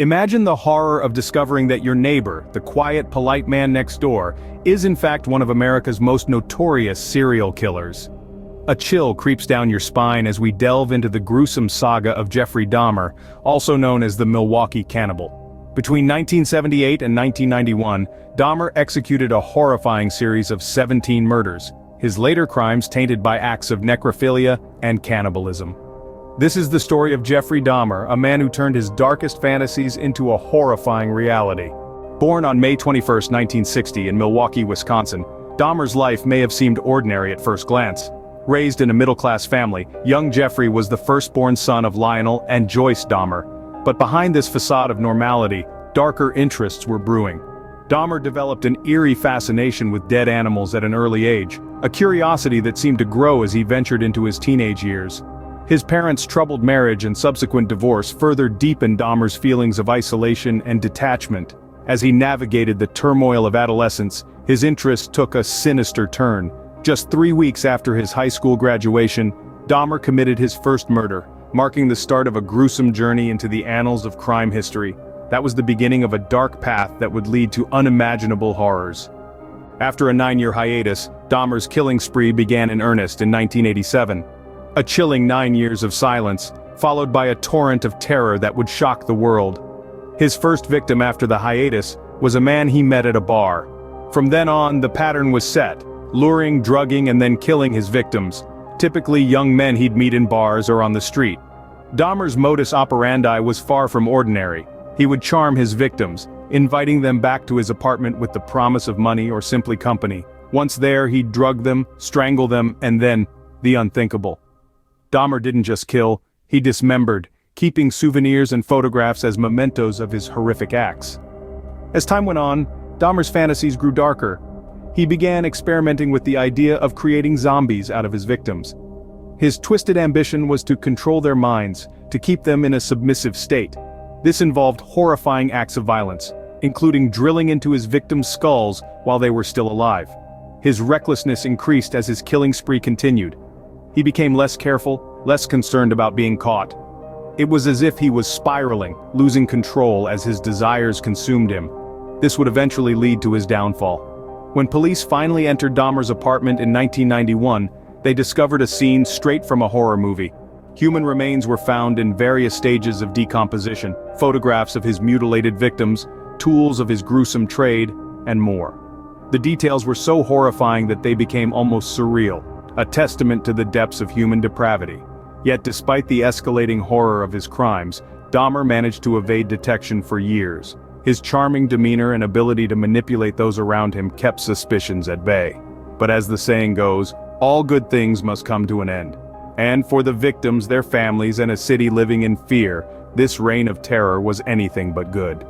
Imagine the horror of discovering that your neighbor, the quiet, polite man next door, is in fact one of America's most notorious serial killers. A chill creeps down your spine as we delve into the gruesome saga of Jeffrey Dahmer, also known as the Milwaukee Cannibal. Between 1978 and 1991, Dahmer executed a horrifying series of 17 murders, his later crimes tainted by acts of necrophilia and cannibalism. This is the story of Jeffrey Dahmer, a man who turned his darkest fantasies into a horrifying reality. Born on May 21, 1960 in Milwaukee, Wisconsin, Dahmer's life may have seemed ordinary at first glance. Raised in a middle-class family, young Jeffrey was the firstborn son of Lionel and Joyce Dahmer. But behind this facade of normality, darker interests were brewing. Dahmer developed an eerie fascination with dead animals at an early age, a curiosity that seemed to grow as he ventured into his teenage years. His parents' troubled marriage and subsequent divorce further deepened Dahmer's feelings of isolation and detachment. As he navigated the turmoil of adolescence, his interest took a sinister turn. Just 3 weeks after his high school graduation, Dahmer committed his first murder, marking the start of a gruesome journey into the annals of crime history. That was the beginning of a dark path that would lead to unimaginable horrors. After a 9-year hiatus, Dahmer's killing spree began in earnest in 1987. A chilling 9 years of silence, followed by a torrent of terror that would shock the world. His first victim after the hiatus was a man he met at a bar. From then on, the pattern was set, luring, drugging, and then killing his victims, typically young men he'd meet in bars or on the street. Dahmer's modus operandi was far from ordinary. He would charm his victims, inviting them back to his apartment with the promise of money or simply company. Once there, he'd drug them, strangle them, and then, the unthinkable. Dahmer didn't just kill, he dismembered, keeping souvenirs and photographs as mementos of his horrific acts. As time went on, Dahmer's fantasies grew darker. He began experimenting with the idea of creating zombies out of his victims. His twisted ambition was to control their minds, to keep them in a submissive state. This involved horrifying acts of violence, including drilling into his victims' skulls while they were still alive. His recklessness increased as his killing spree continued. He became less careful, less concerned about being caught. It was as if he was spiraling, losing control as his desires consumed him. This would eventually lead to his downfall. When police finally entered Dahmer's apartment in 1991, they discovered a scene straight from a horror movie. Human remains were found in various stages of decomposition, photographs of his mutilated victims, tools of his gruesome trade, and more. The details were so horrifying that they became almost surreal, a testament to the depths of human depravity. Yet despite the escalating horror of his crimes, Dahmer managed to evade detection for years. His charming demeanor and ability to manipulate those around him kept suspicions at bay. But as the saying goes, all good things must come to an end. And for the victims, their families, and a city living in fear, this reign of terror was anything but good.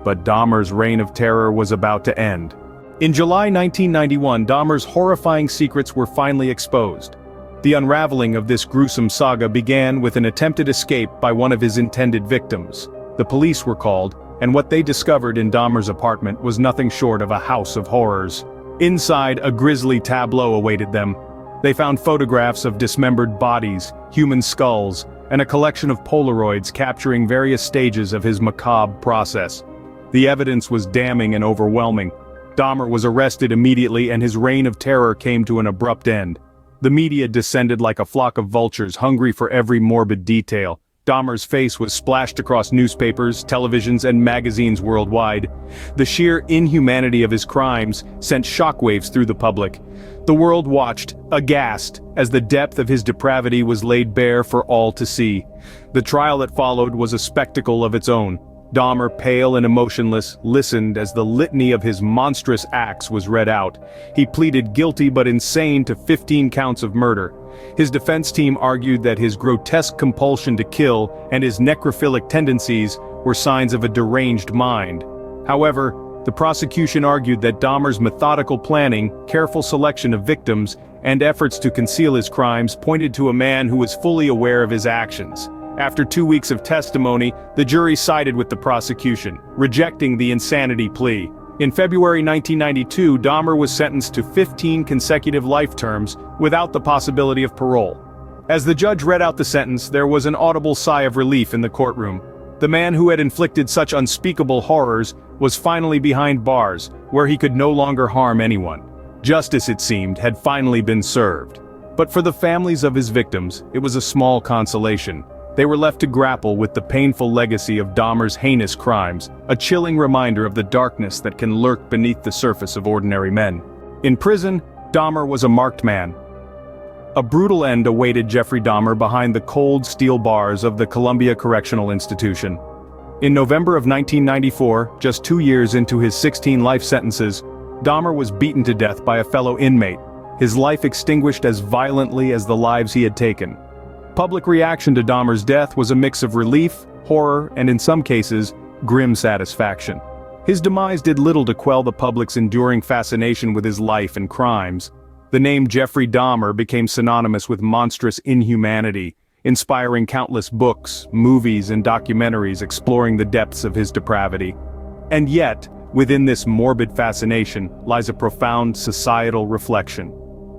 But Dahmer's reign of terror was about to end. In July 1991, Dahmer's horrifying secrets were finally exposed. The unraveling of this gruesome saga began with an attempted escape by one of his intended victims. The police were called, and what they discovered in Dahmer's apartment was nothing short of a house of horrors. Inside, a grisly tableau awaited them. They found photographs of dismembered bodies, human skulls, and a collection of Polaroids capturing various stages of his macabre process. The evidence was damning and overwhelming. Dahmer was arrested immediately and his reign of terror came to an abrupt end. The media descended like a flock of vultures hungry for every morbid detail. Dahmer's face was splashed across newspapers, televisions, and magazines worldwide. The sheer inhumanity of his crimes sent shockwaves through the public. The world watched, aghast, as the depth of his depravity was laid bare for all to see. The trial that followed was a spectacle of its own. Dahmer, pale and emotionless, listened as the litany of his monstrous acts was read out. He pleaded guilty but insane to 15 counts of murder. His defense team argued that his grotesque compulsion to kill and his necrophilic tendencies were signs of a deranged mind. However, the prosecution argued that Dahmer's methodical planning, careful selection of victims, and efforts to conceal his crimes pointed to a man who was fully aware of his actions. After 2 weeks of testimony, the jury sided with the prosecution, rejecting the insanity plea. In February 1992, Dahmer was sentenced to 15 consecutive life terms without the possibility of parole. As the judge read out the sentence, there was an audible sigh of relief in the courtroom. The man who had inflicted such unspeakable horrors was finally behind bars, where he could no longer harm anyone. Justice, it seemed, had finally been served. But for the families of his victims, it was a small consolation. They were left to grapple with the painful legacy of Dahmer's heinous crimes, a chilling reminder of the darkness that can lurk beneath the surface of ordinary men. In prison, Dahmer was a marked man. A brutal end awaited Jeffrey Dahmer behind the cold steel bars of the Columbia Correctional Institution. In November of 1994, just 2 years into his 16 life sentences, Dahmer was beaten to death by a fellow inmate, his life extinguished as violently as the lives he had taken. Public reaction to Dahmer's death was a mix of relief, horror, and in some cases, grim satisfaction. His demise did little to quell the public's enduring fascination with his life and crimes. The name Jeffrey Dahmer became synonymous with monstrous inhumanity, inspiring countless books, movies, and documentaries exploring the depths of his depravity. And yet, within this morbid fascination lies a profound societal reflection.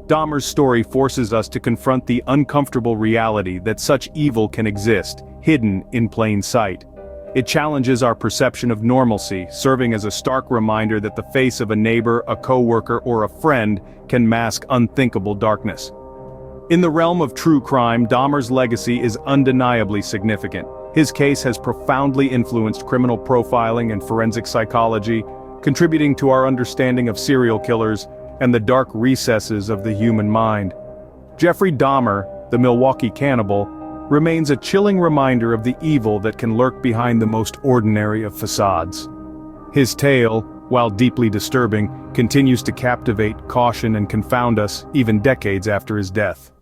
Dahmer's story forces us to confront the uncomfortable reality that such evil can exist, hidden in plain sight. It challenges our perception of normalcy, serving as a stark reminder that the face of a neighbor, a co-worker, or a friend can mask unthinkable darkness. In the realm of true crime, Dahmer's legacy is undeniably significant. His case has profoundly influenced criminal profiling and forensic psychology, contributing to our understanding of serial killers and the dark recesses of the human mind. Jeffrey Dahmer, the Milwaukee cannibal, remains a chilling reminder of the evil that can lurk behind the most ordinary of facades. His tale, while deeply disturbing, continues to captivate, caution, and confound us even decades after his death.